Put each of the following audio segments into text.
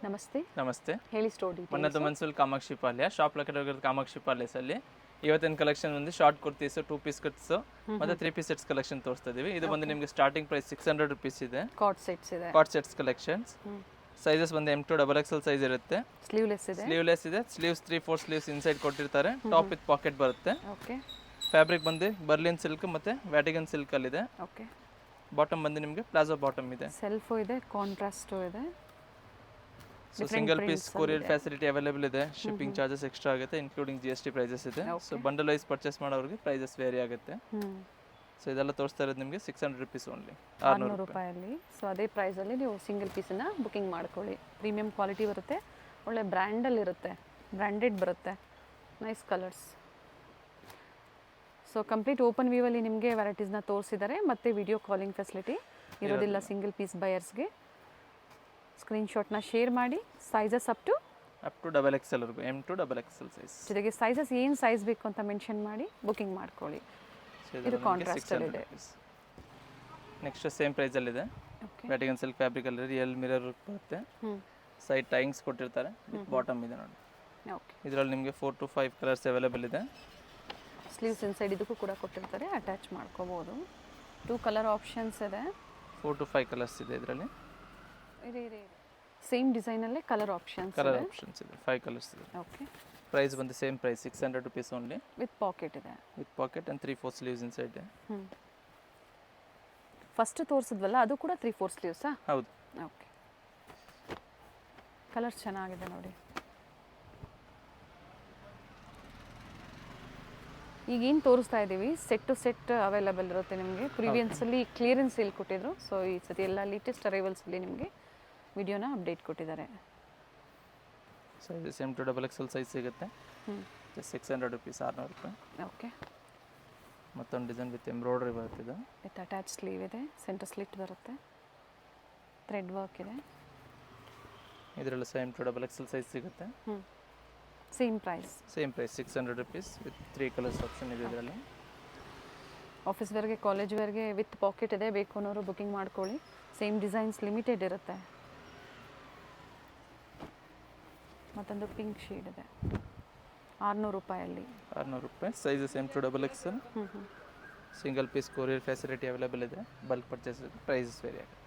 ನಮಸ್ತೆ. ನಮಸ್ತೆ. ಹೇಳಿ ಸ್ಟೋರ್ ಡೀಟೇಲ್ಸ್. ಮನ್ನದ ಮನ್ಸೂಲ್ ಕಾಮಾಕ್ಷಿ ಪಾಲ್ಯ ಶಾಪ್ ಲೊಕೇಟೆಡ್ ಕಾಮಾಕ್ಷಿ ಪಾಲ್ಯಸಲ್ಲಿ ಇವತ್ತಿನ ಕಲೆಕ್ಷನ್ ಬಂದು ಶಾರ್ಟ್ ಕುರ್ತೀಸ್ 2 ಪೀಸ್ ಕಟ್ಸ್ ಮತ್ತೆ 3 ಪೀಸ್ ಸೆಟ್ಸ್ ಕಲೆಕ್ಷನ್ ತೋರಿಸ್ತಾ ಇದೀವಿ. ಇದು ಬಂದು ನಿಮಗೆ ಸ್ಟಾರ್ಟಿಂಗ್ ಪ್ರೈಸ್ 600 ರೂಪೀಸ್ ಇದೆ. ಕಾರ್ಡ್ ಸೆಟ್ಸ್ ಇದೆ. Card sets collections. ಸೈಜಸ್ ಬಂದು M2 XXL ಸೈಜ್ ಇರುತ್ತೆ. ಸ್ಲೀವ್ಲೆಸ್ ಇದೆ. ಸ್ಲೀವ್ಲೆಸ್ ಇದೆ. ಸ್ಲೀವ್ಸ್ 3-4 ಸ್ಲೀವ್ಸ್ ಇನ್ಸೈಡ್ ಕೊಟ್ಟಿರ್ತಾರೆ. ಟಾಪ್ ವಿತ್ ಪಾಕೆಟ್ ಬರುತ್ತೆ. ಓಕೆ. ಫ್ಯಾಬ್ರಿಕ್ ಬಂದು ಬರ್ಲಿನ್ ಸಿಲ್ಕ್ ಮತ್ತೆ ವ್ಯಾಟಿಗನ್ ಸಿಲ್ಕ್ ಅಲ್ಲಿ ಇದೆ. ಓಕೆ. ಬಾಟಮ್ ಬಂದು ನಿಮಗೆ ಪ್ಲಾಜೋ ಬಾಟಮ್ ಇದೆ. ಸೆಲ್ಫ್ ಇದೆ, ಕಾಂಟ್ರಾಸ್ಟ್ ಇದೆ. So single piece courier facility available ಇದೆ. ಶಿಪ್ಪಿಂಗ್ ಚಾರ್ಜಸ್ ಎಕ್ಸ್ಟ್ರಾ ಆಗುತ್ತೆ ಇನ್ಕ್ಲೂಡಿಂಗ್ GST ಪ್ರೈಸಸ್ ಇದೆ. ಸೊ ಬಂಡಲ್ ವೈಸ್ ಪರ್ಚೇಸ್ ಮಾಡೋರಿಗೆ ಪ್ರೈಸಸ್ ವೇರಿ ಆಗುತ್ತೆ. ಸೊ ಇದೆಲ್ಲ ತೋರಿಸ್ತಾ ಇರೋದು ನಿಮಗೆ 600 ರೂಪೀಸ್ ಓನ್ಲಿ, 600 ರೂಪಾಯಲ್ಲಿ. ಸೊ ಅದೇ ಪ್ರೈಸ್ ಅಲ್ಲಿ ನೀವು ಸಿಂಗಲ್ ಪೀಸನ್ನ ಬುಕಿಂಗ್ ಮಾಡ್ಕೊಳ್ಳಿ. ಪ್ರೀಮಿಯಂ ಕ್ವಾಲಿಟಿ ಬರುತ್ತೆ, ಒಳ್ಳೆ ಬ್ರ್ಯಾಂಡಲ್ಲಿ ಇರುತ್ತೆ, ಬ್ರ್ಯಾಂಡೆಡ್ ಬರುತ್ತೆ, nice colours. So complete open ವ್ಯೂವಲ್ಲಿ ನಿಮಗೆ ವೆರೈಟೀಸ್ನ ತೋರಿಸಿದ್ದಾರೆ. ಮತ್ತು ವಿಡಿಯೋ ಕಾಲಿಂಗ್ ಫೆಸಿಲಿಟಿ ಇರೋದಿಲ್ಲ ಸಿಂಗಲ್ ಪೀಸ್ ಬಯರ್ಸ್ಗೆ. ಸ್ಕ್ರೀನ್ಶಾಟ್ನ ಶೇರ್ ಮಾಡಿ. ಸೈಜಸ್ ಅಪ್ ಟು XXL ವರೆಗೂ, M2 XXL ಸೈಜ್ ಜೊತೆಗೆ ಸೈಜಸ್ ಏನು ಸೈಜ್ ಬೇಕು ಅಂತ ಮೆನ್ಷನ್ ಮಾಡಿ ಬುಕಿಂಗ್ ಮಾಡ್ಕೊಳ್ಳಿ. ಇದು ಕಾಂಟ್ರಾಸ್ಟ್ ಅಲ್ಲಿ ಇದೆ. ನೆಕ್ಸ್ಟ್ ಸೇಮ್ ಪ್ರೈಸ್ ಅಲ್ಲಿ ಇದೆ. ವ್ಯಾಟಿಗನ್ ಸಿಲ್ಕ್ ಫ್ಯಾಬ್ರಿಕ್ ಅಲ್ಲಿ ರಿಯಲ್ ಮಿರರ್ ಬರುತ್ತೆ. ಸೈಡ್ ಟೈಂಗ್ಸ್ ಕೊಟ್ಟಿರ್ತಾರೆ. ಬಾಟಮ್ ಇದೆ ನೋಡಿ. ಓಕೆ. ಇದರಲ್ಲಿ ನಿಮಗೆ 4 to 5 ಕಲರ್ಸ್ ಅವೈಲೇಬಲ್ ಇದೆ. ಸ್ಲೀವ್ಸ್ ಇನ್ಸೈಡ್ ಇದಕ್ಕೂ ಕೂಡ ಕೊಟ್ಟಿರ್ತಾರೆ, ಅಟ್ಯಾಚ್ ಮಾಡ್ಕೋಬಹುದು. 2 ಕಲರ್ ಆಪ್ಷನ್ಸ್ ಇದೆ. 4 to 5 ಕಲರ್ಸ್ ಇದೆ ಇದರಲ್ಲಿ. ಸೇಮ್ ಡಿಸೈನ್ ಅಲ್ಲೇ ಕಲರ್ ಆಪ್ಷನ್ಸ್ ಇದೆ. 5 ಕಲರ್ಸ್ ಇದೆ. ಓಕೆ. ಪ್ರೈಸ್ ಬಂದು same price 600 rupees only. With pocket ಇದೆ. With pocket and 3-4 sleeves inside ಇದೆ. ಫಸ್ಟ್ ತೋರಿಸಿದ್ವಲ್ಲ ಅದು ಕೂಡ 3-4 ಸ್ಲೀವ್ಸಾ? ಹೌದು. ಓಕೆ. ಕಲರ್ಸ್ ಚೆನ್ನಾಗಿದೆ ನೋಡಿ. ಈಗ ಏನು ತೋರಿಸ್ತಾ ಇದ್ದೀವಿ ಸೆಟ್ ಟು ಸೆಟ್ ಅವೈಲೇಬಲ್ ಇರುತ್ತೆ ನಿಮಗೆ. ಪ್ರೀವಿಯನ್ಸಲ್ಲಿ ಕ್ಲಿಯರೆನ್ಸ್ ಸೇಲ್ ಕೊಟ್ಟಿದ್ರು. ಸೊ ಈ ಸತಿ ಎಲ್ಲ ಲೇಟೆಸ್ಟ್ ಅರೈವಲ್ಸಲ್ಲಿ ನಿಮಗೆ ವಿಡಿಯೋನ ಅಪ್ಡೇಟ್ ಕೊಟ್ಟಿದ್ದಾರೆ. ಸೈಜ್ M2 XXL ಸೈಜ್ ಸಿಗುತ್ತೆ. 600 ರೂಪೀಸ್, 600 ರೂಪಾಯಿ. ಓಕೆ. ಮತ್ತೊಂದು ಡಿಸೈನ್ ವಿತ್ ಎಂಬ್ರಾಯ್ಡ್ರಿ ಬರುತ್ತೆ. ವಿತ್ ಅಟ್ಯಾಚ್ ಸ್ಲೀವ್ ಇದೆ, ಸೆಂಟರ್ ಸ್ಲಿಟ್ ಬರುತ್ತೆ, ಥ್ರೆಡ್ ವರ್ಕ್ ಇದೆ. ಇದರಲ್ಲಿ M2 XXL ಸೈಜ್ ಸಿಗುತ್ತೆ. Same price 600 rupees with 3 colours option ಇದೆ ಇದರಲ್ಲಿ. ಆಫೀಸ್ ವೇರ್ಗೆ, ಕಾಲೇಜ್ ವೇರ್ಗೆ ವಿತ್ ಪಾಕೆಟ್ ಇದೆ. ಬೇಕು ಅನ್ನೋರು ಬುಕಿಂಗ್ ಮಾಡ್ಕೊಳ್ಳಿ. ಸೇಮ್ ಡಿಸೈನ್ಸ್ ಲಿಮಿಟೆಡ್ ಇರುತ್ತೆ. ಮತ್ತೊಂದು ಪಿಂಕ್ ಶೇಡ್ ಇದೆ 600 ರೂಪಾಯಲ್ಲಿ. 600 ರೂಪಾಯಿ. Sizes M2 XXL. Single piece courier facility available ಇದೆ. ಬಲ್ಕ್ ಪರ್ಚೇಸ್ ಪ್ರೈಸಸ್ ವೇರಿ ಆಗುತ್ತೆ.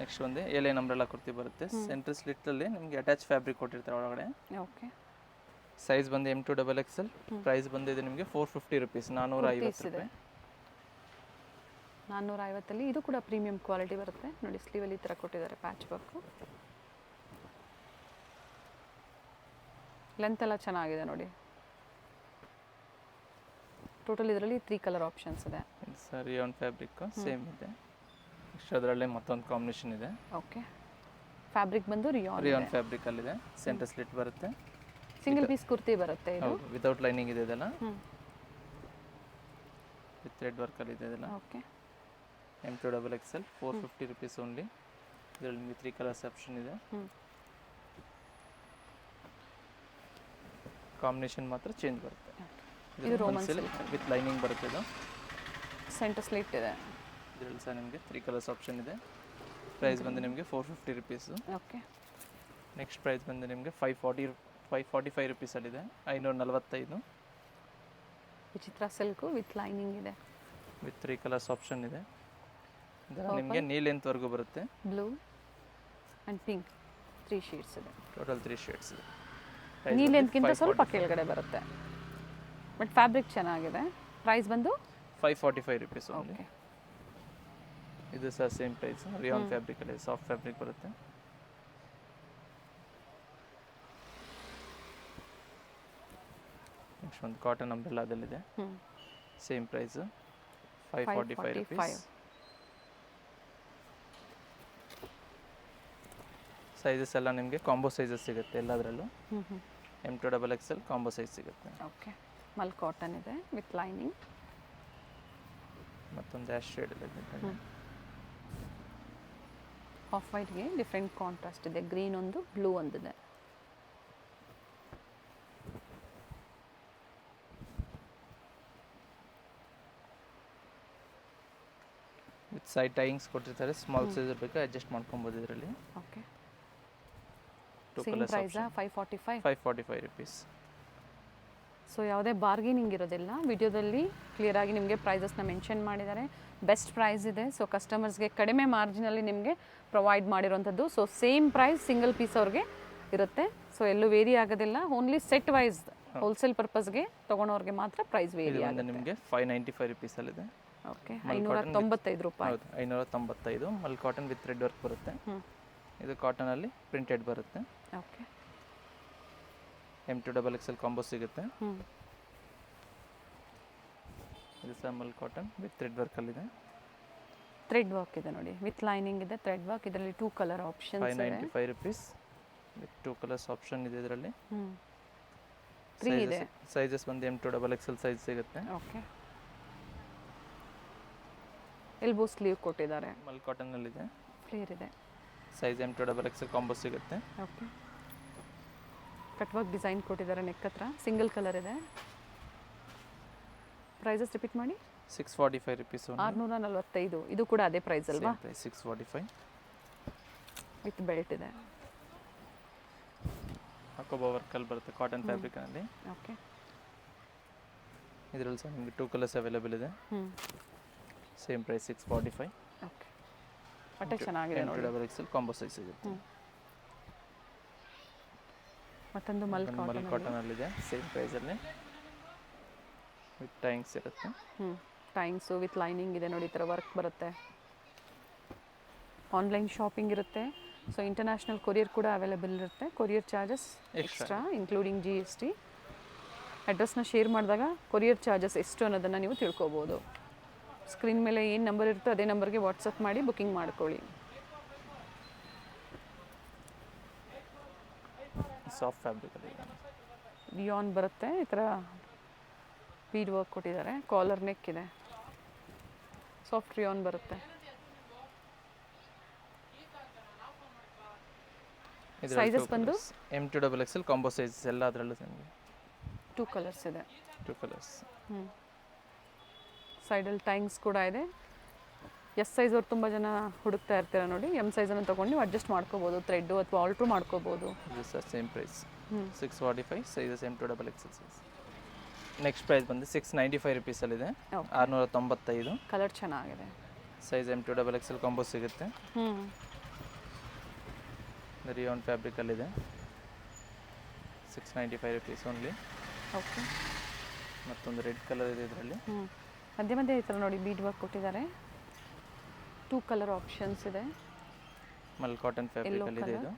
ನೆಕ್ಸ್ಟ್ ಒಂದು ಎಲೆ ನಂಬ್ರೆಲ್ಲ ಕುರ್ತಿ ಬರುತ್ತೆ. ಸೆಂಟರ್ ಸ್ಲಿಟ್ ಅಲ್ಲಿ ನಿಮಗೆ ಅಟ್ಯಾಚ್ ಫ್ಯಾಬ್ರಿಕ್ ಕೊಟ್ಟಿರ್ತಾರೆ ಒಳಗಡೆ. ಓಕೆ. ಸೈಜ್ ಬಂದು M2 XXL. ಪ್ರೈಸ್ ಬಂದಿದೆ ನಿಮಗೆ 450 ರೂಪೀಸ್, 450 ರೂಪಾಯಿ. 450ಅಲ್ಲಿ ಇದು ಕೂಡ ಪ್ರೀಮಿಯಂ ಕ್ವಾಲಿಟಿ ಬರುತ್ತೆ ನೋಡಿ. ಸ್ಲೀವಲ್ಲಿ ಈ ಥರ ಕೊಟ್ಟಿದ್ದಾರೆ ಪ್ಯಾಚ್ ವರ್ಕ್. ಲೆಂತ್ ಎಲ್ಲ ಚೆನ್ನಾಗಿದೆ ನೋಡಿ. ಟೋಟಲ್ ಇದರಲ್ಲಿ 3 ಕಲರ್ ಆಪ್ಷನ್ಸ್ ಇದೆ. ಸರಿ ಆನ್ ಫ್ಯಾಬ್ರಿಕ್ ಸೇಮ್ ಇದೆ. ನೆಕ್ಸ್ಟ್ ಅದರಲ್ಲೇ ಮತ್ತೊಂದು ಕಾಂಬಿನೇಷನ್ ಇದೆ. ಓಕೆ. ಫ್ಯಾಬ್ರಿಕ್ ಬಂದು ರಿಯಾನ್ ಫ್ಯಾಬ್ರಿಕ್ ಅಲ್ಲಿ ಇದೆ. ಸೆಂಟರ್ ಸ್ಲಿಟ್ ಬರುತ್ತೆ. ಸಿಂಗಲ್ ಪೀಸ್ ಕುರ್ತಿ ಬರುತ್ತೆ ಇದು. ವಿತೌಟ್ ಲೈನಿಂಗ್ ಇದೆ ಇದೆಲ್ಲ. ವಿತ್ ಥ್ರೆಡ್ ವರ್ಕ್ ಅಲ್ಲಿ ಇದೆ ಇದೆಲ್ಲ. Okay. M2 XXL 450 rupees only. ಇದರಲ್ಲಿ ನಿಮಗೆ 3 ಕಲರ್ಸ್ ಆಪ್ಷನ್ ಇದೆ. ಕಾಂಬಿನೇಷನ್ ಮಾತ್ರ ಚೇಂಜ್ ಬರುತ್ತೆ. ಇದು ರೋಮನ್ ಸಿಲ್ಕ್ ವಿತ್ ಲೈನಿಂಗ್ ಬರುತ್ತೆ. ಇದು ಸೆಂಟರ್ ಸ್ಲಿಟ್ ಇದೆ. ಇದರಲ್ಲಿ ಸಹ ನಿಮಗೆ 3 ಕಲರ್ಸ್ ಆಪ್ಷನ್ ಇದೆ. ಪ್ರೈಸ್ ಬಂದು ನಿಮಗೆ 450 ರೂಪೀಸ್. ಓಕೆ. ನೆಕ್ಸ್ಟ್ ಪ್ರೈಸ್ ಬಂದು ನಿಮಗೆ 545 ರೂಪೀಸ್ ಅಲ್ಲಿ ಇದೆ. 545. ವಿಚಿತ್ರ ಸಿಲ್ಕ್ ವಿತ್ ಲೈನಿಂಗ್ ಇದೆ. ವಿತ್ 3 ಕಲರ್ಸ್ ಆಪ್ಷನ್ ಇದೆ. ನಿಮಗೆ ನೀ ಲೆಂತ್ ವರೆಗೂ ಬರುತ್ತೆ. ಬ್ಲೂ ಅಂಡ್ ಪಿಂಕ್ 3 ಶೇಡ್ಸ್ ಇದೆ. ಟೋಟಲ್ 3 ಶೇಡ್ಸ್ ಇದೆ. ನೀ ಲೆಂತ್ಗಿಂತ ಸ್ವಲ್ಪ ಕೆಳಗಡೆ ಬರುತ್ತೆ, ಬಟ್ ಫ್ಯಾಬ್ರಿಕ್ ಚೆನ್ನಾಗಿದೆ. ಪ್ರೈಸ್ ಬಂದು 545 ರೂಪೀಸ್ ಓನ್ಲಿ. ಓಕೆ. ಇದು ಸಹ ಸೇಮ್ ಪ್ರೈಸ್. ರಿಯಾನ್ ಫ್ಯಾಬ್ರಿಕ್ ಅಲ್ಲಿ ಸಾಫ್ಟ್ ಫ್ಯಾಬ್ರಿಕ್ ಬರುತ್ತೆ. ನೆಕ್ಸ್ಟ್ ಒಂದು ಕಾಟನ್ ಅಂಬ್ರೆಲಾದಲ್ಲಿದೆ. Same price 545 rupees. ಸೈಜಸ್ ಎಲ್ಲ ನಿಮಗೆ ಕಾಂಬೋ ಸೈಜಸ್ ಸಿಗುತ್ತೆ ಎಲ್ಲದರಲ್ಲೂ. M2 XXL ಕಾಂಬೋ ಸೈಜ್ ಸಿಗುತ್ತೆ. ಓಕೆ. ಮಲ್ ಕಾಟನ್ ಇದೆ ವಿತ್ ಲೈನಿಂಗ್. ಮತ್ತೊಂದು ಆಶ್ ಶೇಡ್ ಇದೆ. ಆಫ್ ವೈಟ್ಗೆ ಡಿಫ್ರೆಂಟ್ ಕಾಂಟ್ರಾಸ್ಟ್ ಇದೆ. ಗ್ರೀನ್ ಒಂದು, ಬ್ಲೂ ಒಂದಿದೆ. ವಿತ್ ಸೈಡ್ ಟೈಯಿಂಗ್ಸ್ ಕೊಟ್ಟಿರ್ತಾರೆ. ಸ್ಮಾಲ್ ಸೈಜ್ ಬೇಕು ಅಡ್ಜಸ್ಟ್ ಮಾಡ್ಕೊಬೋದು ಇದರಲ್ಲಿ. ಓಕೆ. ಟೂ ಸೇಮ್ ಕಲರ್ಸ್ ಪ್ರೈಸಾ 545? 545 ರುಪೀಸ್. ಸೊ ಯಾವುದೇ ಬಾರ್ಗೇನಿಂಗ್ ಇರೋದಿಲ್ಲ. ವಿಡಿಯೋದಲ್ಲಿ ಕ್ಲಿಯರಾಗಿ ನಿಮಗೆ ಪ್ರೈಸಸ್ನ ಮೆನ್ಷನ್ ಮಾಡಿದ್ದಾರೆ. ಬೆಸ್ಟ್ ಪ್ರೈಸ್ ಇದೆ. ಸೊ ಕಸ್ಟಮರ್ಸ್ಗೆ ಕಡಿಮೆ ಮಾರ್ಜಿನಲ್ಲಿ ನಿಮಗೆ ಪ್ರೊವೈಡ್ ಮಾಡಿರೋಂಥದ್ದು. So same price single piece ಅವ್ರಿಗೆ ಇರುತ್ತೆ. ಸೊ ಎಲ್ಲೂ ವೇರಿ ಆಗೋದಿಲ್ಲ. ಓನ್ಲಿ ಸೆಟ್ ವೈಸ್ ಹೋಲ್ಸೇಲ್ ಪರ್ಪಸ್ಗೆ ತೊಗೊಳೋರಿಗೆ ಮಾತ್ರ ಪ್ರೈಸ್ ವೇರಿ ಇದು ಆಗುತ್ತೆ. ನಿಮಗೆ 595 ರುಪೀಸಲ್ಲಿದೆ. ಓಕೆ, 595 ರೂಪಾಯಿ. ಹೌದು, 595. ಮಲ್ ಕಾಟನ್ ವಿತ್ ಥ್ರೆಡ್ ವರ್ಕ್ ಬರುತ್ತೆ. ಇದು ಕಾಟನಲ್ಲಿ ಪ್ರಿಂಟೆಡ್ ಬರುತ್ತೆ. ಓಕೆ, M2XXL ಕಾಂಬೋ ಸಿಗುತ್ತೆ. ಇದು ಸಹ ಮಲ್ ಕಾಟನ್ ವಿತ್ ಥ್ರೆಡ್ ವರ್ಕಲ್ಲಿದೆ. ಥ್ರೆಡ್ ವರ್ಕ್ ಇದೆ ನೋಡಿ, ವಿತ್ ಲೈನಿಂಗ್ ಇದೆ, ಥ್ರೆಡ್ ವರ್ಕ್. ಇದರಲ್ಲಿ 2 ಕಲರ್ ಆಪ್ಷನ್ಸ್ ಇದೆ. 595 ರುಪೀಸ್ ವಿತ್ 2 ಕಲರ್ಸ್ ಆಪ್ಷನ್ ಇದೆ ಇದರಲ್ಲಿ. 3 ಇದೆ. ಸೈಜಸ್ ಬಂದು M2XXL ಸೈಜ್ ಸಿಗುತ್ತೆ. ಓಕೆ, ಎಲ್ಬೋ ಸ್ಲೀವ್ ಕೊಟ್ಟಿದ್ದಾರೆ. ಮಲ್ ಕಾಟನ್ನಲ್ಲಿದೆ, ಫ್ಲೇರ್ ಇದೆ. ಸೈಜ್ M2XXL ಕಾಂಬೋ ಸಿಗುತ್ತೆ. ಓಕೆ, ಕಟ್ ವರ್ಕ್ ಡಿಸೈನ್ ಕೊಟ್ಟಿದ್ದಾರೆ ನೆಕ್ ಹತ್ರ. ಸಿಂಗಲ್ ಕಲರ್ ಇದೆ. ಪ್ರೈಸಸ್ ರಿಪೀಟ್ ಮಾಡಿ. 645 ರುಪೀಸ್. 645. ಇದು ಕೂಡ ಅದೇ ಪ್ರೈಸ್ ಅಲ್ವಾ? 645 ವಿತ್ ಬೆಲ್ಟ್ ಇದೆ. ಹಾಕೋಬೋ ವರ್ಕಲ್ಲಿ ಬರುತ್ತೆ ಕಾಟನ್ ಫ್ಯಾಬ್ರಿಕ್ನಲ್ಲಿ. ಓಕೆ, ಇದರಲ್ಲಿ ಸಹ ನಿಮಗೆ 2 ಕಲರ್ಸ್ ಅವೈಲೇಬಲ್ ಇದೆ. Same price 645. ಓಕೆ, ಬಟ್ಟೆ ಚೆನ್ನಾಗಿದೆ ನೋಡಿ. M2XXL ಕಾಂಬೋ ಸೈಜ್ ಸಿಗುತ್ತೆ. ಮತ್ತೊಂದು ಮಲ್ ಕಾಟನಲ್ಲಿದೆ, ಸೇಮ್ ಪ್ರೈಸಲ್ಲಿ ವಿತ್ ಟೈಂಗ್ಸ್ ಇರುತ್ತೆ. ಟೈಂಗ್ಸು ವಿತ್ ಲೈನಿಂಗ್ ಇದೆ ನೋಡಿ. ಈ ಥರ ವರ್ಕ್ ಬರುತ್ತೆ. ಆನ್ಲೈನ್ ಶಾಪಿಂಗ್ ಇರುತ್ತೆ. ಸೊ ಇಂಟರ್ನ್ಯಾಷನಲ್ ಕೊರಿಯರ್ ಕೂಡ ಅವೈಲೇಬಲ್ ಇರುತ್ತೆ. Courier charges extra including GST. ಅಡ್ರೆಸ್ನ ಶೇರ್ ಮಾಡಿದಾಗ ಕೊರಿಯರ್ ಚಾರ್ಜಸ್ ಎಷ್ಟು ಅನ್ನೋದನ್ನು ನೀವು ತಿಳ್ಕೊಬೋದು. ಸ್ಕ್ರೀನ್ ಮೇಲೆ ಏನು ನಂಬರ್ ಇರುತ್ತೋ ಅದೇ ನಂಬರ್ಗೆ ವಾಟ್ಸಪ್ ಮಾಡಿ ಬುಕ್ಕಿಂಗ್ ಮಾಡ್ಕೊಳ್ಳಿ. ಸಾಫ್ಟ್ ಫ್ಯಾಬ್ರಿಕಲ್ಲಿ ರಿಯಾನ್ ಬರುತ್ತೆ. ಈ ಥರ ಬೀಡ್ ವರ್ಕ್ ಕೊಟ್ಟಿದ್ದಾರೆ. ಕಾಲರ್ ನೆಕ್ ಇದೆ. ಸಾಫ್ಟ್ ರಿಯಾನ್ ಬರುತ್ತೆ. ಸೈಜಸ್ ಬಂದು M2XXL ಕಾಂಬೋ ಸೈಜ್ ಎಲ್ಲ ಅದರಲ್ಲೂ ನಿಮಗೆ 2 ಕಲರ್ಸ್ ಇದೆ. 2 ಕಲರ್ಸ್. ಸೈಡಲ್ಲಿ ಟೈಂಗ್ಸ್ ಕೂಡ ಇದೆ. ಎಸ್ ಸೈಜ್ ಅವ್ರು ತುಂಬ ಜನ ಹುಡುಕ್ತಾ ಇರ್ತೀರ ನೋಡಿ. M ಸೈಜನ್ನು ತೊಗೊಂಡು ನೀವು ಅಡ್ಜಸ್ಟ್ ಮಾಡ್ಕೋಬೋದು. ಥ್ರೆಡ್ಡು ಅಥವಾ ಆಲ್ಟ್ರು ಮಾಡ್ಕೋಬೋದು. ಇದು ಸಹ same price 645. Sizes M2XXL size. Next price ಬಂದು 695 ರುಪೀಸಲ್ಲಿದೆ. 695. ಕಲರ್ ಚೆನ್ನಾಗಿದೆ. ಸೈಜ್ M2XXL ಕಾಂಬೋ ಸಿಗುತ್ತೆ. ರಿಯಾನ್ ಫ್ಯಾಬ್ರಿಕಲ್ಲಿದೆ. 695 ರುಪೀಸ್ ಓನ್ಲಿ. ಓಕೆ, ಮತ್ತೊಂದು ರೆಡ್ ಕಲರ್ ಇದೆ ಇದರಲ್ಲಿ. ಮಧ್ಯೆ ಮಧ್ಯೆ ಈ ಥರ ನೋಡಿ ಬೀಡ್ ವರ್ಕ್ ಕೊಟ್ಟಿದ್ದಾರೆ. 2 ಕಲರ್ ಆಪ್ಷನ್ಸ್ ಇದೆ. ಮಲ್ ಕಾಟನ್ ಫ್ಯಾಬ್ರಿಕಲ್ಲಿ ಇದೆ ಇದು.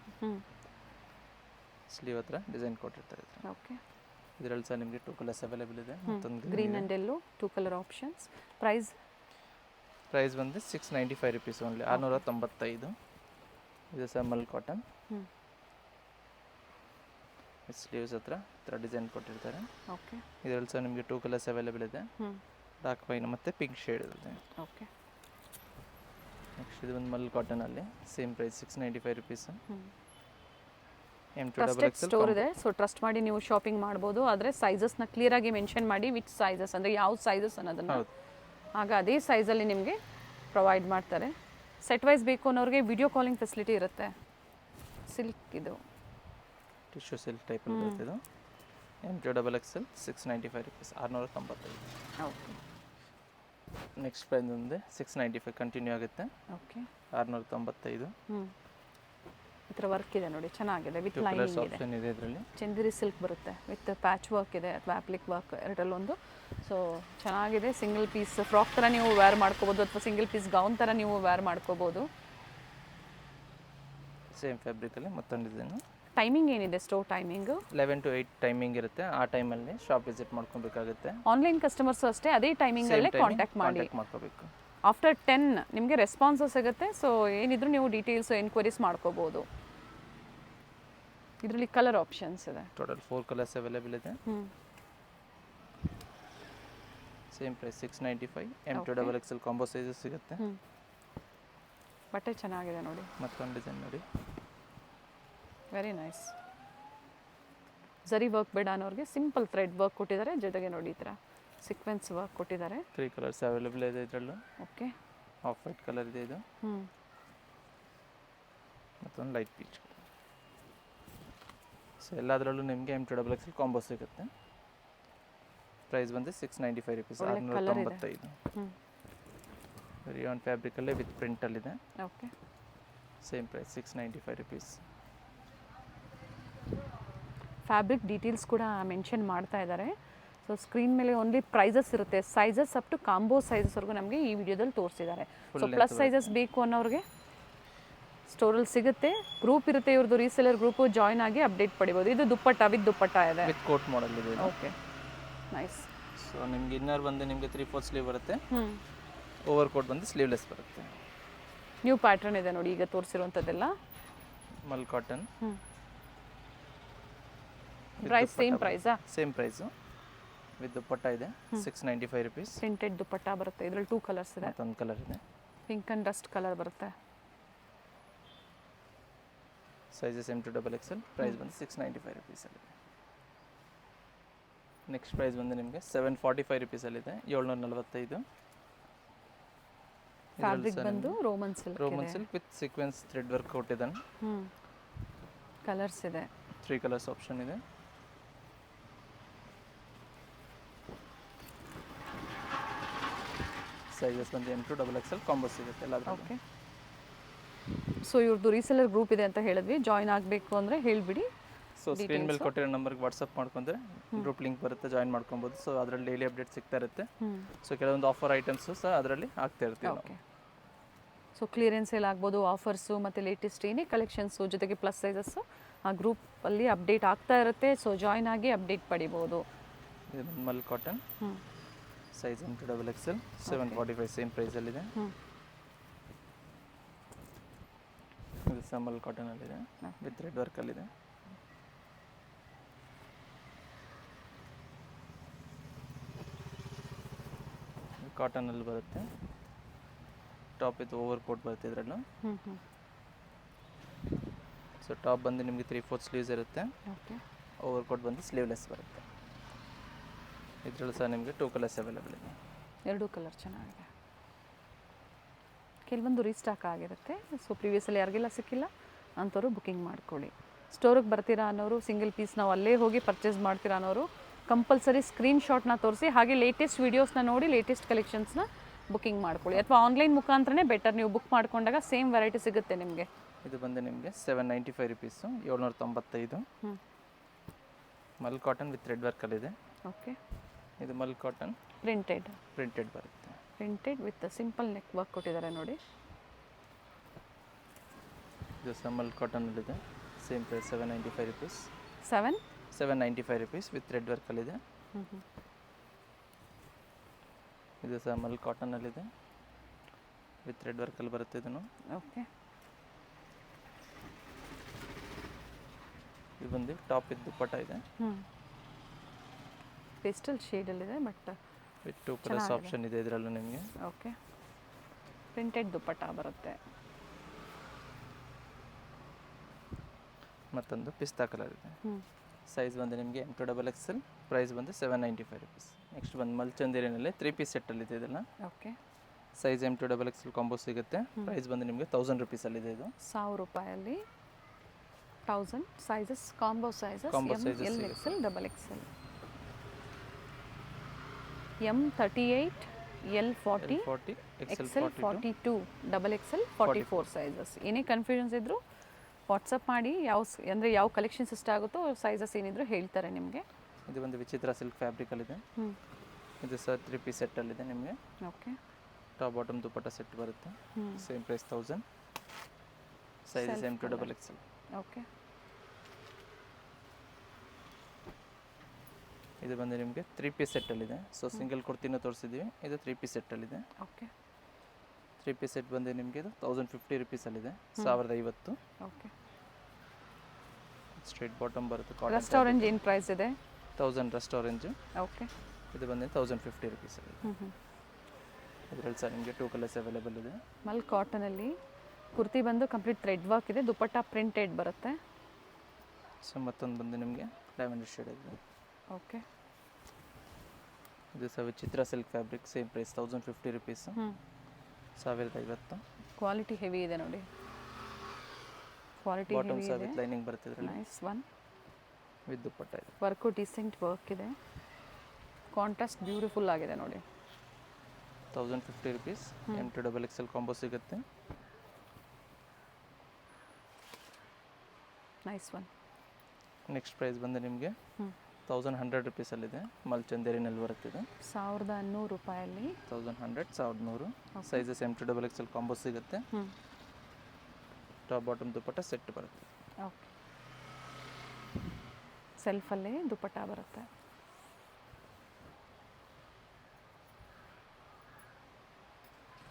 ಸ್ಲೀವ್ ಹತ್ರ ಡಿಸೈನ್ ಕೊಟ್ಟಿರ್ತಾರೆ. ಓಕೆ, ಇದರಲ್ಲಿ ಸಹ ನಿಮಗೆ 2 ಕಲರ್ಸ್ ಅವೈಲೇಬಲ್ ಇದೆ. ಮತ್ತೊಂದು green and yellow 2 colour options. Price ಬಂದು 695 ರುಪೀಸ್ ಓನ್ಲಿ. 695. ಇದು ಸಹ ಮಲ್ ಕಾಟನ್. ಸ್ಲೀವ್ಸ್ ಹತ್ರ ಡಿಸೈನ್ ಕೊಟ್ಟಿರ್ತಾರೆ. ಓಕೆ, ಇದರಲ್ಲಿ ಸಹ ನಿಮಗೆ 2 ಕಲರ್ಸ್ ಅವೈಲೇಬಲ್ ಇದೆ. ಡಾರ್ಕ್ ವೈನ್ ಮತ್ತು ಪಿಂಕ್ ಶೇಡ್ ಇದೆ. ಓಕೆ, ನೆಕ್ಸ್ಟ್ ಇದು ಒಂದು ಮಲ್ ಕಾಟನಲ್ಲಿ same price 695 rupees. Trusted store ಇದೆ. ಸೊ ಟ್ರಸ್ಟ್ ಮಾಡಿ ನೀವು ಶಾಪಿಂಗ್ ಮಾಡ್ಬೋದು. ಆದರೆ ಸೈಜಸ್ನ ಕ್ಲಿಯರಾಗಿ ಮೆನ್ಷನ್ ಮಾಡಿ, ವಿಚ್ ಸೈಜಸ್ ಅಂದರೆ ಯಾವ ಸೈಜಸ್ ಅನ್ನೋದನ್ನು. ಆಗ ಅದೇ ಸೈಜಲ್ಲಿ ನಿಮಗೆ ಪ್ರೊವೈಡ್ ಮಾಡ್ತಾರೆ. ಸೆಟ್ ವೈಸ್ ಬೇಕು ಅನ್ನೋರಿಗೆ ವಿಡಿಯೋ ಕಾಲಿಂಗ್ ಫೆಸಿಲಿಟಿ ಇರುತ್ತೆ. ಸಿಲ್ಕ್ ಇದು ಟಿಶ್ಯೂ ಸಿಲ್ಕ್ ಟೈಪಲ್ಲಿ ಬರುತ್ತೆ ಇದು. M2XXL 695 rupees. 695. Okay, next price ಒಂದು 695 ಕಂಟಿನ್ಯೂ ಆಗುತ್ತೆ. ಓಕೆ, 695. ಈ ಥರ ವರ್ಕ್ ಇದೆ ನೋಡಿ, ಚೆನ್ನಾಗಿದೆ. ವಿತ್ 2 ಕಲರ್ಸ್ ಲೈನಿಂಗ್ ಇದೆ. ಆಪ್ಷನ್ ಇದೆ ಇದರಲ್ಲಿ. ಚಂದೇರಿ ಸಿಲ್ಕ್ ಬರುತ್ತೆ ವಿತ್ ಪ್ಯಾಚ್ ವರ್ಕ್ ಇದೆ ಅಥವಾ ಅಪ್ಲಿಕ್ ವರ್ಕ್ ಎರಡರಲ್ಲೊಂದು. ಸೊ ಚೆನ್ನಾಗಿದೆ. ಸಿಂಗಲ್ ಪೀಸ್ ಫ್ರಾಕ್ ಥರ ನೀವು ವೇರ್ ಮಾಡ್ಕೋಬೋದು ಅಥವಾ ಸಿಂಗಲ್ ಪೀಸ್ ಗೌನ್ ಥರ ನೀವು ವೇರ್ ಮಾಡ್ಕೋಬೋದು. ಸೇಮ್ ಫ್ಯಾಬ್ರಿಕಲ್ಲಿ ಮತ್ತೊಂದು ಡಿಸೈನು. ಟೈಮಿಂಗ್ ಏನಿದೆ ಸ್ಟೋರ್ ಟೈಮಿಂಗು? 11 to 8 ಟೈಮಿಂಗ್ ಇರುತ್ತೆ. ಆ ಟೈಮಲ್ಲಿ ಶಾಪ್ ವಿಸಿಟ್ ಮಾಡ್ಕೊಬೇಕಾಗುತ್ತೆ. ಆನ್ಲೈನ್ ಕಸ್ಟಮರ್ಸು ಅಷ್ಟೇ ಅದೇ ಟೈಮಿಂಗಲ್ಲೇ ಕಾಂಟ್ಯಾಕ್ಟ್ ಮಾಡಿ. ಮಾಡ್ಕೋಬೇಕು. ಆಫ್ಟರ್ 10 ನಿಮಗೆ ರೆಸ್ಪಾನ್ಸು ಸಿಗುತ್ತೆ. ಸೊ ಏನಿದ್ರು ನೀವು ಡೀಟೇಲ್ಸ್ ಎನ್ಕ್ವೈರೀಸ್ ಮಾಡ್ಕೋಬೋದು. ಇದರಲ್ಲಿ ಕಲರ್ ಆಪ್ಷನ್ಸ್ ಇದೆ. ಟೋಟಲ್ 4 ಕಲರ್ಸ್ ಅವೈಲೇಬಲ್ ಇದೆ. Same price 695. M2XXL combo sizes ಸಿಗುತ್ತೆ. ಬಟ್ಟೆ ಚೆನ್ನಾಗಿದೆ ನೋಡಿ. ಮತ್ತೊಂದು ಡಿಸೈನ್ ನೋಡಿ, ವೆರಿ ನೈಸ್. ಜರಿ ವರ್ಕ್ ಬೇಡ ಅನ್ನೋರಿಗೆ ಸಿಂಪಲ್ ಥ್ರೆಡ್ ವರ್ಕ್ ಕೊಟ್ಟಿದ್ದಾರೆ. ಜೊತೆಗೆ ನೋಡಿ ಈ ಥರ ಸೀಕ್ವೆನ್ಸ್ ವರ್ಕ್ ಕೊಟ್ಟಿದ್ದಾರೆ. 3 ಕಲರ್ಸ್ ಅವೈಲೇಬಲ್ ಇದೆ ಇದರಲ್ಲೂ. ಓಕೆ, ಆಫ್ ವೈಟ್ ಕಲರ್ ಇದೆ ಇದು. ಮತ್ತೊಂದು ಲೈಟ್ ಪೀಚ್. ಸೊ ಎಲ್ಲದರಲ್ಲೂ ನಿಮಗೆ M2XX ಕಾಂಬೋ ಸಿಗುತ್ತೆ. ಪ್ರೈಸ್ ಬಂದು 695 ರುಪೀಸ್, 695. ರಿಯಾನ್ ಫ್ಯಾಬ್ರಿಕಲ್ಲೇ ವಿತ್ ಪ್ರಿಂಟಲ್ಲಿದೆ. Okay, same price 695 rupees. Fabric details ಕೂಡ ಮೆನ್ಷನ್ ಮಾಡ್ತಾ ಇದ್ದಾರೆ. ಸೊ ಸ್ಕ್ರೀನ್ ಮೇಲೆ ಓನ್ಲಿ ಪ್ರೈಸಸ್ ಇರುತ್ತೆ, ಸೈಜಸ್ ಅಪ್ ಟು ಕಾಂಬೋ ಸೈಜಸ್ವರೆಗೂ ನಮಗೆ ಈ ವಿಡಿಯೋದಲ್ಲಿ ತೋರಿಸಿದ್ದಾರೆ. ಸೊ ಪ್ಲಸ್ ಸೈಜಸ್ ಬೇಕು ಅನ್ನೋರಿಗೆ ಸ್ಟೋರಲ್ಲಿ ಸಿಗುತ್ತೆ, ಗ್ರೂಪ್ ಇರುತ್ತೆ ಇವ್ರದ್ದು, ರೀಸೆಲರ್ ಗ್ರೂಪು, ಜಾಯ್ನ್ ಆಗಿ ಅಪ್ಡೇಟ್ ಪಡಿಬೋದು. ಇದು ದುಪ್ಪಟ್ಟ ವಿತ್ ದುಪ್ಪಟ್ಟ ಇದೆ, ವಿತ್ ಕೋಟ್ ಮಾಡಲ್ ಇದೆ. Okay, nice. ಸೊ ನಿಮ್ಗೆ ಇನ್ನರ್ ಬಂದು ನಿಮಗೆ 3/4 ಸ್ಲೀವ್ ಬರುತ್ತೆ, ಓವರ್ ಕೋಟ್ ಬಂದು ಸ್ಲೀವ್ಲೆಸ್ ಬರುತ್ತೆ. ನ್ಯೂ ಪ್ಯಾಟರ್ನ್ ಇದೆ ನೋಡಿ ಈಗ ತೋರಿಸಿರುವಂಥದ್ದೆಲ್ಲ. ಮಲ್ ಕಾಟನ್. ಪ್ರೈಸ್ ಸೇಮ್ ಪ್ರೈಸಾ? ಸೇಮ್ ಪ್ರೈಸು ವಿತ್ ದುಪ್ಪಟ್ಟ ಇದೆ, 695 ರುಪೀಸ್. ಪ್ರಿಂಟೆಡ್ ದುಪ್ಪಟ್ಟ ಬರುತ್ತೆ, ಇದರಲ್ಲಿ 2 ಕಲರ್ಸ್ ಇದೆ, ಮತ್ತೊಂದು ಕಲರ್ ಇದೆ, ಪಿಂಕ್ ಆ್ಯಂಡ್ ಡಸ್ಟ್ ಕಲರ್ ಬರುತ್ತೆ. Sizes M2XXL. ಪ್ರೈಸ್ ಬಂದು 695 ರುಪೀಸಲ್ಲಿ. ನೆಕ್ಸ್ಟ್ ಪ್ರೈಸ್ ಬಂದು ನಿಮಗೆ 745 ರುಪೀಸಲ್ಲಿದೆ, 745. ಫ್ಯಾಬ್ರಿಕ್ ಬಂದು Roman silk with sequence thread work ಕೊಟ್ಟಿದ್ದಾನೆ. ಕಲರ್ಸ್ ಇದೆ, 3 ಕಲರ್ಸ್ ಆಪ್ಷನ್ ಇದೆ. ಸೈಜಸ್ ಬಂದು M2XXL ಕಾಂಬೋ ಸಿಗುತ್ತೆ ಎಲ್ಲಾದ್ರೂ. ಓಕೆ, ಸೊ ಇವ್ರದ್ದು ರೀಸೆಲರ್ ಗ್ರೂಪ್ ಇದೆ ಅಂತ ಹೇಳಿದ್ವಿ, ಜಾಯ್ನ್ ಆಗಬೇಕು ಅಂದರೆ ಹೇಳಿಬಿಡಿ. ಸೊ ಸ್ಕ್ರೀನ್ ಮೇಲೆ ಕೊಟ್ಟಿರೋ ನಂಬರ್ಗೆ ವಾಟ್ಸಪ್ ಮಾಡ್ಕೊಂಡ್ರೆ ಗ್ರೂಪ್ ಲಿಂಕ್ ಬರುತ್ತೆ, ಜಾಯ್ನ್ ಮಾಡ್ಕೊಬೋದು. ಸೊ ಅದರಲ್ಲಿ ಡೈಲಿ ಅಪ್ಡೇಟ್ ಸಿಗ್ತಾ ಇರುತ್ತೆ. ಸೊ ಕೆಲವೊಂದು ಆಫರ್ ಐಟಮ್ಸು ಸಹ ಅದರಲ್ಲಿ ಆಗ್ತಾ ಇರ್ತೀವಿ. ಓಕೆ, ಸೊ ಕ್ಲಿಯರೆನ್ಸ್ ಸೇಲ್ ಆಗ್ಬೋದು, ಆಫರ್ಸು ಮತ್ತು ಲೇಟೆಸ್ಟ್ ಏನೇ ಕಲೆಕ್ಷನ್ಸು ಜೊತೆಗೆ ಪ್ಲಸ್ ಸೈಜಸ್ಸು ಆ ಗ್ರೂಪಲ್ಲಿ ಅಪ್ಡೇಟ್ ಆಗ್ತಾ ಇರುತ್ತೆ. ಸೊ ಜಾಯ್ನ್ ಆಗಿ ಅಪ್ಡೇಟ್ ಪಡಿಬೋದು. ಇದು mul cotton, size M2XXL, 745 same ಪ್ರೈಸಲ್ಲಿದೆ. ಇದು ಮಲ್ ಕಾಟನಲ್ಲಿದೆ ವಿತ್ ರೆಡ್ ವರ್ಕಲ್ಲಿದೆ. ಕಾಟನಲ್ಲಿ ಬರುತ್ತೆ, ಟಾಪ್ ಇದು ಓವರ್ ಕೋಟ್ ಬರುತ್ತೆ ಇದರಲ್ಲೂ. ಸೊ ಟಾಪ್ ಬಂದು ನಿಮಗೆ 3/4 ಸ್ಲೀವ್ಸ್ ಇರುತ್ತೆ, ಓಕೆ, ಓವರ್ ಕೋಟ್ ಬಂದು ಸ್ಲೀವ್ಲೆಸ್ ಬರುತ್ತೆ. ಇದರಲ್ಲೂ ಸಹ ನಿಮಗೆ 2 ಕಲರ್ಸ್ ಅವೈಲೇಬಲ್ ಇದೆ. 2 ಕಲರ್ ಚೆನ್ನಾಗಿದೆ. ಕೆಲವೊಂದು ರೀಸ್ಟಾಕ್ ಆಗಿರುತ್ತೆ. ಸೊ ಪ್ರೀವಿಯಸಲ್ಲಿ ಯಾರಿಗೆಲ್ಲ ಸಿಕ್ಕಿಲ್ಲ ಅಂಥವ್ರು ಬುಕ್ಕಿಂಗ್ ಮಾಡ್ಕೊಳ್ಳಿ. ಸ್ಟೋರಿಗೆ ಬರ್ತೀರಾ ಅನ್ನೋರು, ಸಿಂಗಲ್ ಪೀಸ್ ನಾವು ಅಲ್ಲೇ ಹೋಗಿ ಪರ್ಚೇಸ್ ಮಾಡ್ತೀರಾ ಅನ್ನೋರು ಕಂಪಲ್ಸರಿ ಸ್ಕ್ರೀನ್ಶಾಟ್ನ ತೋರಿಸಿ, ಹಾಗೆ ಲೇಟೆಸ್ಟ್ ವೀಡಿಯೋಸ್ನ ನೋಡಿ ಲೇಟೆಸ್ಟ್ ಕಲೆಕ್ಷನ್ಸ್ನ ಬುಕ್ಕಿಂಗ್ ಮಾಡ್ಕೊಳ್ಳಿ. ಅಥವಾ ಆನ್ಲೈನ್ ಮುಖಾಂತರನೇ ಬೆಟರ್, ನೀವು ಬುಕ್ ಮಾಡ್ಕೊಂಡಾಗ ಸೇಮ್ ವೆರೈಟಿ ಸಿಗುತ್ತೆ ನಿಮಗೆ. ಇದು ಬಂದು ನಿಮಗೆ 795 rupees, 795. Mul cotton with red ವರ್ಕಲ್ಲಿದೆ. ಓಕೆ, ಇದು ಮಲ್ ಕಾಟನ್ ಪ್ರಿಂಟೆಡ್ ಬರುತ್ತೆ. Printed with simple neck work ಕೊಟ್ಟಿದ್ದಾರೆ ನೋಡಿ. ಇದು ಸಹ ಮಲ್ ಕಾಟನಲ್ಲಿದೆ, same price 795 rupees. 795 rupees with red ವರ್ಕಲ್ಲಿದೆ. ಇದು ಸಹ ಮಲ್ ಕಾಟನಲ್ಲಿದೆ, ವಿತ್ ರೆಡ್ ವರ್ಕಲ್ಲಿ ಬರುತ್ತೆ ಇದನ್ನು. ಓಕೆ, ಇದು ಬಂದು ಟಾಪ್ ಇದು ದುಪ್ಪಟ್ಟ ಇದೆ, ಪೇಸ್ಟಲ್ ಶೇಡಲ್ಲಿದೆ, ಬಟ್ ವಿತ್ 2 ಕಲರ್ಸ್ ಆಪ್ಷನ್ ಇದೆ ಇದರಲ್ಲೂ ನಿಮಗೆ. ಓಕೆ, ಪ್ರಿಂಟೆಡ್ ದುಪ್ಪಟ್ಟ ಬರುತ್ತೆ. ಮತ್ತೊಂದು ಪಿಸ್ತಾ ಕಲರ್ ಇದೆ. ಸೈಜ್ ಬಂದು ನಿಮಗೆ M2XXL, ಪ್ರೈಸ್ ಬಂದು 795 ರುಪೀಸ್. ನೆಕ್ಸ್ಟ್ ಬಂದು ಮಲ್ಚಂದೇರಿನಲ್ಲಿ 3 ಪೀಸ್ ಸೆಟ್ಟಲ್ಲಿದೆ ಇದೆಲ್ಲ. ಓಕೆ, ಸೈಜ್ M2XXL ಕಾಂಬೋ ಸಿಗುತ್ತೆ. ಪ್ರೈಸ್ ಬಂದು ನಿಮಗೆ 1000 ರುಪೀಸಲ್ಲಿದೆ. ಇದು 1000 ರೂಪಾಯಲ್ಲಿ 1000 sizes, combo sizes ML, XL, XXL, M38, L40, XL 42, XXL 44 sizes. ಏನೇ ಕನ್ಫ್ಯೂಷನ್ಸ್ ಇದ್ದರೂ ವಾಟ್ಸಪ್ ಮಾಡಿ, ಯಾವ ಕಲೆಕ್ಷನ್ಸ್ ಇಷ್ಟ ಆಗುತ್ತೋ ಸೈಜಸ್ ಏನಿದ್ರು ಹೇಳ್ತಾರೆ ನಿಮಗೆ. ಇದು ಒಂದು ವಿಚಿತ್ರ ಸಿಲ್ಕ್ ಫ್ಯಾಬ್ರಿಕಲ್ಲಿದೆ. ಇದು ಸಹ 3 ಪೀಸ್ ಸೆಟ್ಟಲ್ಲಿದೆ ನಿಮಗೆ. Okay, top bottom dupatta set ಬರುತ್ತೆ, same price 1000. Sizes M2XXL. Okay, ಇದು ಬಂದು ನಿಮಗೆ 3 ಪೀಸ್ ಸೆಟ್ಟಲ್ಲಿದೆ. ಸೊ ಸಿಂಗಲ್ ಕುರ್ತಿನೂ ತೋರಿಸಿದ್ದೀವಿ, ಇದು 3 ಪೀಸ್ ಸೆಟ್ಟಲ್ಲಿದೆ. ಓಕೆ, 3 ಪೀಸ್ ಸೆಟ್ ಬಂದು ನಿಮಗೆ ಇದು 1050 ರುಪೀಸಲ್ಲಿದೆ, 1050. ಓಕೆ, ಸ್ಟ್ರೇಟ್ ಬಾಟಮ್ ಬರುತ್ತೆ. ರಸ್ಟ್ ಆರೆಂಜ್ ಏನು ಪ್ರೈಸ್ ಇದೆ? 1000 ರಸ್ಟ್ ಆರೆಂಜ್. ಓಕೆ, ಇದು ಬಂದು 1050 ರುಪೀಸಲ್ಲಿ. ಇದರಲ್ಲಿ ಸಹ ನಿಮಗೆ 2 ಕಲರ್ಸ್ ಅವೈಲೇಬಲ್ ಇದೆ. ಮಲ್ ಕಾಟನಲ್ಲಿ ಕುರ್ತಿ ಬಂದು ಕಂಪ್ಲೀಟ್ ಥ್ರೆಡ್ ವರ್ಕ್ ಇದೆ, ದುಪ್ಪಟ್ಟ ಪ್ರಿಂಟೆಡ್ ಬರುತ್ತೆ. ಸೊ ಮತ್ತೊಂದು ಬಂದು ನಿಮಗೆ ಲ್ಯಾವೆಂಡರ್ ಶೇಡ್ ಇದೆ. ಓಕೆ, ಇದು ಸಹ ವಿಚಿತ್ರ silk fabric, same price 1050 rupees, 1050. Quality heavy ಇದೆ ನೋಡಿ, ಕ್ವಾಲಿಟಿ ಬಾಟಮ್ ಹೆವಿ ಸಹ ಇದೆ. ವಿತ್ ಲೈನಿಂಗ್ ಬರುತ್ತೆ ಇದರಲ್ಲಿ. Nice one. ವಿತ್ ದುಪ್ಪಟ್ಟ ಇದೆ. ವರ್ಕು ಡಿಸೆಂಟ್ ವರ್ಕ್ ಇದೆ, ಕಾಂಟ್ರಾಸ್ಟ್ ಬ್ಯೂಟಿಫುಲ್ ಆಗಿದೆ ನೋಡಿ. 1050 ರುಪೀಸ್. M2XXL ಕಾಂಬೋ ಸಿಗುತ್ತೆ. Nice one. ನೆಕ್ಸ್ಟ್ ಪ್ರೈಸ್ ಬಂದು ನಿಮಗೆ 1100 ರುಪೀಸಲ್ಲಿದೆ. ಮಲ್ಚಂದೇರಿನಲ್ಲಿ ಬರುತ್ತಿದೆ. 1100 ರೂಪಾಯಲ್ಲಿ 1100 1100. ಸೈಜಸ್ M2XXL ಕಾಂಬೋ ಸಿಗುತ್ತೆ. ಟಾಪ್ ಬಾಟಮ್ ದುಪ್ಪಟ್ಟ ಸೆಟ್ ಬರುತ್ತೆ. ಓಕೆ, ಸೆಲ್ಫಲ್ಲೇ ದುಪ್ಪಟ್ಟ ಬರುತ್ತೆ.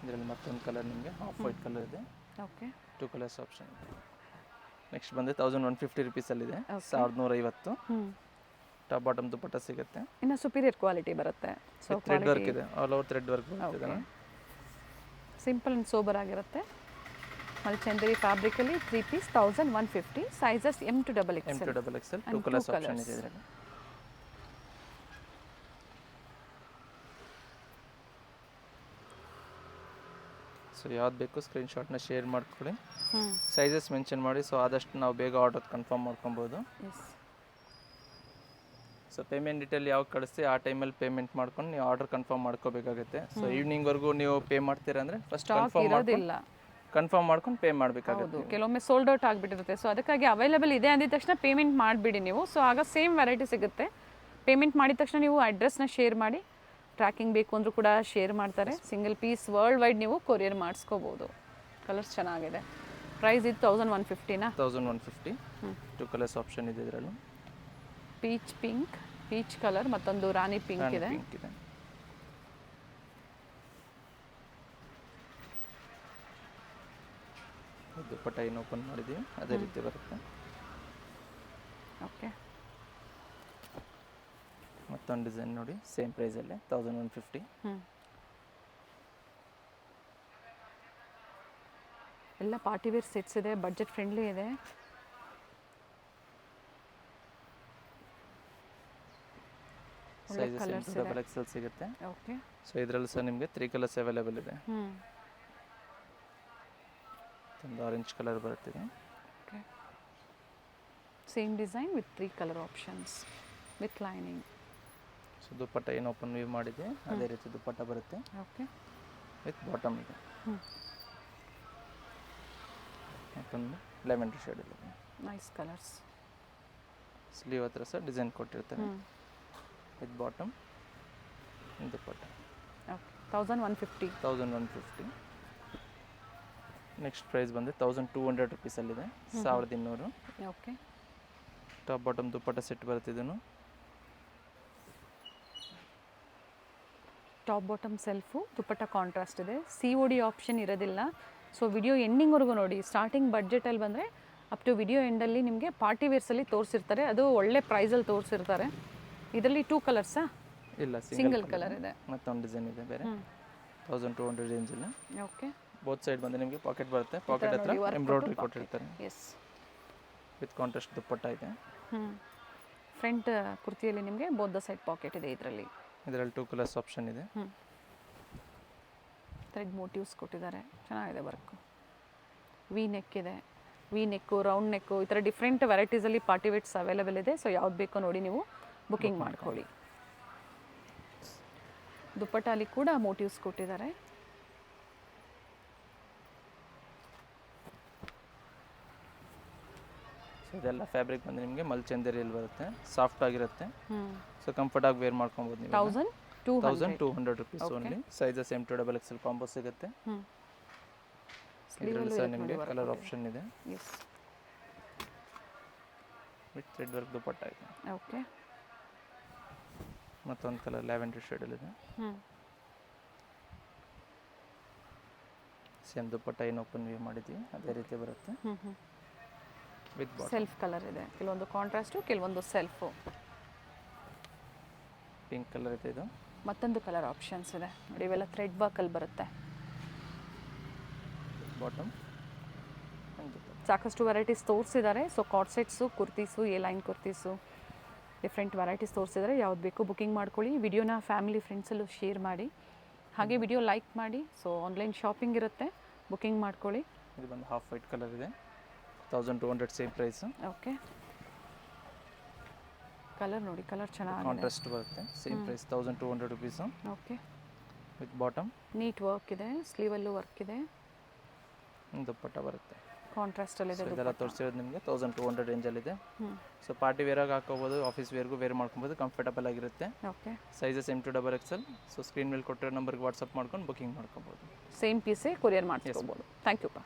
ಇದರಲ್ಲಿ ಮತ್ತೊಂದು ಕಲರ್ ನಿಮಗೆ ಆಫ್ ವೈಟ್ ಕಲರ್ ಇದೆ. ಓಕೆ, 2 ಕಲರ್ಸ್ ಆಪ್ಷನ್ ಇದೆ. ನೆಕ್ಸ್ಟ್ ಬಂದು 1150 ರುಪೀಸಲ್ಲಿದೆ. 1150. ಟಾಪ್ ಬಾಟಮ್ ದುಪ್ಪಟ್ಟ ಸಿಗುತ್ತೆ. ಇನ್ನು ಸುಪೀರಿಯರ್ ಕ್ವಾಲಿಟಿ ಬರುತ್ತೆ. ಸೊ ಥ್ರೆಡ್ ವರ್ಕ್ ಇದೆ, ಆಲ್ ಓವರ್ ಥ್ರೆಡ್ ವರ್ಕ್ ಬರುತ್ತೆ. ಸಿಂಪಲ್ ಆ್ಯಂಡ್ ಸೋಬರ್ ಆಗಿರುತ್ತೆ. ಮಲ್ಚಂದೇರಿ ಫ್ಯಾಬ್ರಿಕಲ್ಲಿ 3 piece 1150. Sizes M2XXL. M2XXL 2 colours option ಇದೆ ಇದರಲ್ಲಿ. ಸೊ ಯಾವ್ದು ಬೇಕು ಸ್ಕ್ರೀನ್ಶಾಟ್ನ ಶೇರ್ ಮಾಡ್ಕೊಳ್ಳಿ. ಸೈಜಸ್ ಮೆನ್ಷನ್ ಮಾಡಿ, ಸೊ ಆದಷ್ಟು ನಾವು ಬೇಗ ಆರ್ಡರ್ ಕನ್ಫರ್ಮ್ ಮಾಡ್ಕೊಬೋದು. ಸೊ ಪೇಮೆಂಟ್ ಡೀಟೇಲ್ ಯಾವಾಗ ಕಳಿಸ್ತೀವಿ ಆ ಟೈಮಲ್ಲಿ ಪೇಮೆಂಟ್ ಮಾಡ್ಕೊಂಡು ನೀವು ಆರ್ಡರ್ ಕನ್ಫರ್ಮ್ ಮಾಡ್ಕೋಬೇಕಾಗುತ್ತೆ. ಸೊ ಈವ್ನಿಂಗ್ವರೆಗೂ ನೀವು ಪೇ ಮಾಡ್ತೀರಾ ಅಂದರೆ ಫಸ್ಟ್ ಕನ್ಫರ್ಮ್ ಮಾಡ್ಕೊಂಡು ಪೇ ಮಾಡಬೇಕಾಗುತ್ತೆ. ಕೆಲವೊಮ್ಮೆ ಸೋಲ್ಡ್ ಔಟ್ ಆಗಿಬಿಟ್ಟಿರುತ್ತೆ. ಸೊ ಅದಕ್ಕಾಗಿ ಅವೈಲೇಬಲ್ ಇದೆ ಅಂದಿದ ತಕ್ಷಣ ಪೇಮೆಂಟ್ ಮಾಡಿಬಿಡಿ ನೀವು. ಸೊ ಆಗ ಸೇಮ್ ವೆರೈಟಿ ಸಿಗುತ್ತೆ. ಪೇಮೆಂಟ್ ಮಾಡಿದ ತಕ್ಷಣ ನೀವು ಅಡ್ರೆಸ್ನ ಶೇರ್ ಮಾಡಿ, ಟ್ರ್ಯಾಕಿಂಗ್ ಬೇಕು ಅಂದರೂ ಕೂಡ ಶೇರ್ ಮಾಡ್ತಾರೆ. ಸಿಂಗಲ್ ಪೀಸ್ ವರ್ಲ್ಡ್ ವೈಡ್ ನೀವು ಕೊರಿಯರ್ ಮಾಡಿಸ್ಕೋಬೋದು. ಕಲರ್ಸ್ ಚೆನ್ನಾಗಿದೆ. ಪ್ರೈಸ್ ಇದು 1150ನಾ? 1150. 2 ಕಲರ್ಸ್ ಆಪ್ಷನ್ ಇದೆ ಇದರಲ್ಲಿ. ಪೀಚ್ ಪಿಂಕ್, ಪೀಚ್ ಕಲರ್, ಮತ್ತೊಂದು ರಾಣಿ ಪಿಂಕ್ ಇದೆ. ದುಪ್ಪಟ್ಟ ಏನು ಓಪನ್ ಮಾಡಿದ್ದೀವಿ ಅದೇ ರೀತಿ ಬರುತ್ತೆ. ಓಕೆ, ಮತ್ತೊಂದು ಡಿಸೈನ್ ನೋಡಿ, ಸೇಮ್ ಪ್ರೈಸಲ್ಲೇ 1150. ಎಲ್ಲ ಪಾರ್ಟಿ ವೇರ್ ಸೆಟ್ಸ್ ಇದೆ, ಬಡ್ಜೆಟ್ ಫ್ರೆಂಡ್ಲಿ ಇದೆ. ಸೈಜಸ್ XXL ಸಿಗುತ್ತೆ. ಓಕೆ, ಸೊ ಇದರಲ್ಲಿ ಸಹ ನಿಮಗೆ 3 ಕಲರ್ಸ್ ಅವೈಲೇಬಲ್ ಇದೆ. ಒಂದು ಆರೆಂಜ್ ಕಲರ್ ಬರುತ್ತಿದೆ. Okay, same design with 3 colour options with lining. So dupatta ಏನು ಓಪನ್ ವ್ಯೂ ಮಾಡಿದೆ ಅದೇ ರೀತಿ ದುಪ್ಪಟ್ಟ ಬರುತ್ತೆ. ಓಕೆ, ವಿತ್ ಬಾಟಮ್ ಇದೆ. ಮತ್ತೊಂದು ಲೆವೆಂಡರ್ ಶೇಡ್ ಇದೆ. Nice colours. ಸ್ಲೀವ್ ಹತ್ರ ಸಹ ಡಿಸೈನ್ ಕೊಟ್ಟಿರ್ತಾರೆ with bottom dupatta. Okay, 1150. 1150. Next price ಬಂದು 1200 ರುಪೀಸಲ್ಲಿದೆ. 1200. Okay, top bottom dupatta set ಬರುತ್ತೆ. ಇದನ್ನು top bottom self, dupatta contrast ಇದೆ. COD ಆಪ್ಷನ್ ಇರೋದಿಲ್ಲ. ಸೊ ವಿಡಿಯೋ ಎಂಡಿಂಗ್ವರೆಗೂ ನೋಡಿ. ಸ್ಟಾರ್ಟಿಂಗ್ ಬಡ್ಜೆಟಲ್ಲಿ ಬಂದರೆ ಅಪ್ ಟು ವಿಡಿಯೋ ಎಂಡಲ್ಲಿ ನಿಮಗೆ ಪಾರ್ಟಿ ವೇರ್ಸಲ್ಲಿ ತೋರಿಸಿರ್ತಾರೆ, ಅದು ಒಳ್ಳೆ ಪ್ರೈಸಲ್ಲಿ ತೋರಿಸಿರ್ತಾರೆ. ಇದರಲ್ಲಿ 2 ಕಲರ್ಸಾ? ಇಲ್ಲ, ಸಿಂಗಲ್ ಕಲರ್ ಇದೆ. ಮತ್ತೊಂದು ಡಿಸೈನ್ ಇದೆ ಬೇರೆ. 1200 ರೇಂಜಲ್ಲಿ. ಓಕೆ, ಬೋತ್ ಸೈಡ್ ಬಂದು ನಿಮಗೆ ಪಾಕೆಟ್ ಬರುತ್ತೆ. ಪಾಕೆಟ್ ಹತ್ರ ಎಂಬ್ರಾಯ್ಡ್ರಿ ಕೊಟ್ಟಿರ್ತಾರೆ. ಎಸ್, ವಿತ್ ಕಾಂಟ್ರಾಸ್ಟ್ ದುಪ್ಪಟ್ಟ ಇದೆ. ಫ್ರಂಟ್ ಕುರ್ತಿಯಲ್ಲಿ ನಿಮಗೆ ಬೋತ್ ದ ಸೈಡ್ ಪಾಕೆಟ್ ಇದೆ. ಇದರಲ್ಲಿ 2 ಕಲರ್ಸ್ ಆಪ್ಷನ್ ಇದೆ. ಥ್ರೆಡ್ ಮೋಟಿವ್ಸ್ ಕೊಟ್ಟಿದ್ದಾರೆ, ಚೆನ್ನಾಗಿದೆ ವರ್ಕು. ವಿ ನೆಕ್ ಇದೆ, ವಿ ನೆಕ್ಕು, ರೌಂಡ್ ನೆಕ್ಕು, ಈ ಥರ ಡಿಫ್ರೆಂಟ್ ವೆರೈಟೀಸಲ್ಲಿ ಪಾರ್ಟಿ ವೇರ್ಸ್ ಅವೈಲೇಬಲ್ ಇದೆ. ಸೊ ಯಾವ್ದು ಬೇಕೋ ನೋಡಿ ನೀವು ಬುಕಿಂಗ್ ಮಾಡ್ಕೊಳ್ಳಿ. ದುಪ್ಪಟ್ಟಲ್ಲಿ ಕೂಡ ಮೋಟಿವ್ಸ್ ಕೊಟ್ಟಿದ್ದಾರೆ. ಸೊ ಇದೆಲ್ಲ ಫ್ಯಾಬ್ರಿಕ್ ಬಂದು ನಿಮಗೆ ಮಲ್ಚಂದೇರಿಯಲ್ಲಿ ಬರುತ್ತೆ. ಸಾಫ್ಟ್ ಆಗಿರುತ್ತೆ. ಸೊ ಕಂಫರ್ಟ್ ಆಗಿ ವೇರ್ ಮಾಡ್ಕೊಬೋದು ನೀವು. 1200 rupees only. Sizes M2XXL combo ಸಿಗುತ್ತೆ. ಇದರಲ್ಲಿ ಸಹ ನಿಮಗೆ ಕಲರ್ ಆಪ್ಷನ್ ಇದೆ. ವಿತ್ ಥ್ರೆಡ್ ವರ್ಕ್ ದುಪ್ಪಟ್ಟ ಇದೆ. ಓಕೆ, ಮತ್ತೊಂದು ಕಲರ್ ಲ್ಯಾವೆಂಡರ್ ಶೇಡಲ್ಲಿದೆ. ಸೇಮ್ ದುಪ್ಪಟ್ಟ ಏನು ಓಪನ್ ವ್ಯೂ ಮಾಡಿದ್ವಿ ಅದೇ ರೀತಿ ಬರುತ್ತೆ. ವಿತ್ ಸೆಲ್ಫ್ ಕಲರ್ ಇದೆ. ಕೆಲವೊಂದು ಕಾಂಟ್ರಾಸ್ಟು, ಕೆಲವೊಂದು ಸೆಲ್ಫು. ಪಿಂಕ್ ಕಲರ್ ಇದೆ. ಇದು ಮತ್ತೊಂದು ಕಲರ್ ಆಪ್ಷನ್ಸ್ ಇದೆ ನೋಡಿ. ಇವೆಲ್ಲ ಥ್ರೆಡ್ ವರ್ಕಲ್ಲಿ ಬರುತ್ತೆ. ಬಾಟಮ್ ಸಾಕಷ್ಟು ವೆರೈಟೀಸ್ ತೋರಿಸಿದ್ದಾರೆ. So card sets, kurtis, A line kurtis, different varieties ತೋರಿಸಿದ್ದಾರೆ. ಯಾವ್ದು ಬೇಕು ಬುಕಿಂಗ್ ಮಾಡ್ಕೊಳ್ಳಿ. ವಿಡಿಯೋನ ಫ್ಯಾಮಿಲಿ ಫ್ರೆಂಡ್ಸಲ್ಲೂ ಶೇರ್ ಮಾಡಿ, ಹಾಗೆ ವಿಡಿಯೋ ಲೈಕ್ ಮಾಡಿ. ಸೊ ಆನ್ಲೈನ್ ಶಾಪಿಂಗ್ ಇರುತ್ತೆ, ಬುಕಿಂಗ್ ಮಾಡ್ಕೊಳ್ಳಿ. ಇದು ಬಂದು ಹಾಫ್ ವೈಟ್ ಕಲರ್ ಇದೆ. 1200 ಸೇಮ್ ಪ್ರೈಸ್. ಓಕೆ, ಕಲರ್ ನೋಡಿ, ಕಲರ್ ಚೆನ್ನಾಗಿದೆ. ಕಾಂಟ್ರಾಸ್ಟ್ ಬರುತ್ತೆ. Same price 1200 rupees okay, with bottom. Neat work ಇದೆ, ಸ್ಲೀವಲ್ಲೂ ವರ್ಕ್ ಇದೆ, ದುಪ್ಪಟ್ಟ ಬರುತ್ತೆ. ಕಾಂಟ್ರಾಸ್ಟಲ್ಲಿ ಇದೆ. ಇದೆಲ್ಲ ತೋರಿಸಿರೋದು ನಿಮಗೆ 1200 ರೇಂಜಲ್ಲಿದೆ. ಹ್ಞೂ ಸೊ ಪಾರ್ಟಿ ವೇರಾಗಿ ಹಾಕೋಬೋದು, ಆಫೀಸ್ ವೇರ್ಗೂ ವೇರ್ ಮಾಡ್ಕೊಬೋದು, ಕಂಫರ್ಟಬಲ್ ಆಗಿರುತ್ತೆ. Okay, sizes M to XXL. So screen ಮೇಲೆ ಕೊಟ್ಟಿರೋ ನಂಬರ್ಗೆ ವಾಟ್ಸಪ್ ಮಾಡ್ಕೊಂಡು ಬುಕಿಂಗ್ ಮಾಡ್ಕೊಬೋದು. ಸೇಮ್ ಪೀಸೇ ಕೊರಿಯರ್ ಮಾಡಿಸ್ಕೋಬೋದು. ಥ್ಯಾಂಕ್ ಯು ಪಾ.